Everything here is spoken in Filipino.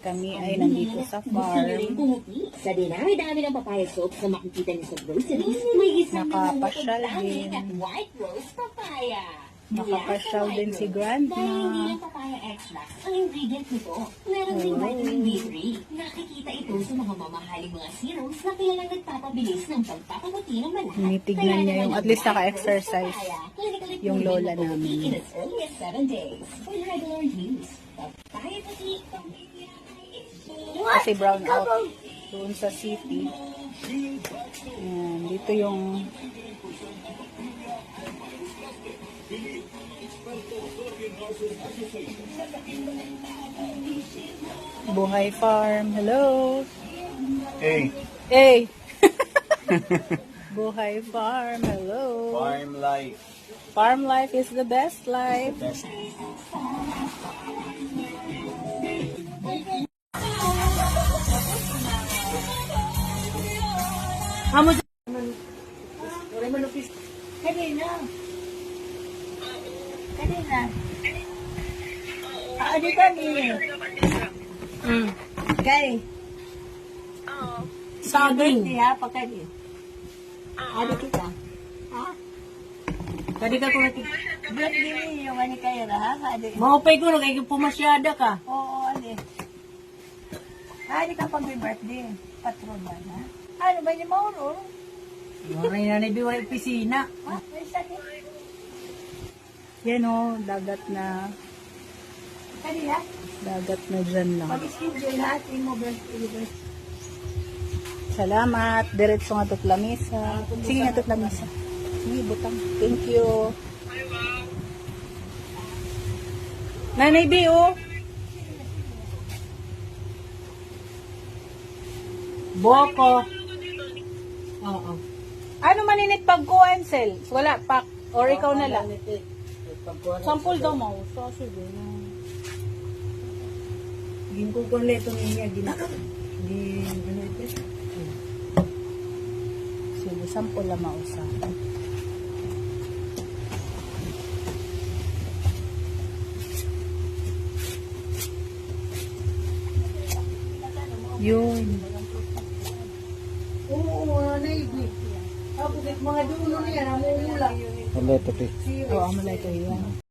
Kami ay nandito sa farm. Sa dinami-dami ng papaya soap na makikita niyo sa groceries, may isang Nakapasyal din. at white rose papaya. Nakapasyal din si Grandma. Dahil hindi lang papaya extract ang ingredient nito. Meron ding vitamin B3. Nakikita ito sa mga mamahaling mga serums na kilalang nagpapabilis ng pagpapabuti ng balat. Tinitignan niya yung at least naka-exercise yung lola namin. In as early as 7 days. For regular use. Papaya puti. Kasi brown out doon sa city. Ayan, dito yung Buhay Farm. Hello. Hey, Hey. Buhay Farm. Hello. farm life. Farm life is the best life. Best. Kanina. Kanina. Di kami. Kay. Saging. Ha, pagkali. Adi kita. Ha? Kadi ka kung natin. Birthday yung ani kayo na, ha? Adi. Maupay ko, kaya pumasyada ka. Oo, adi. Adi ka pag birthday. Patron ba na? Ano ba yung mauro? Maray na nabiwa yung opisina. Ha? May sakit. Yan o, dagat na. Kanina? Dagat na dyan lang. Pag-schedule natin mo birthday. Salamat. Diretso nga tot lamisa. Sige nga tot lamisa. Sige, butang. Thank you. Nanay B, oh. Boko. Oo. Ano maninit pag ko, Ansel? Wala, pak. Or ikaw na lang. Sample daw mo. So, sige na. Ginkukon leto niya gina. Di ano ito? Sige, sample lang mausa. Yun. Oo, ano yun. Tapos mga dulo niya, namumula. Ano ito, Oo, amalay ko yan.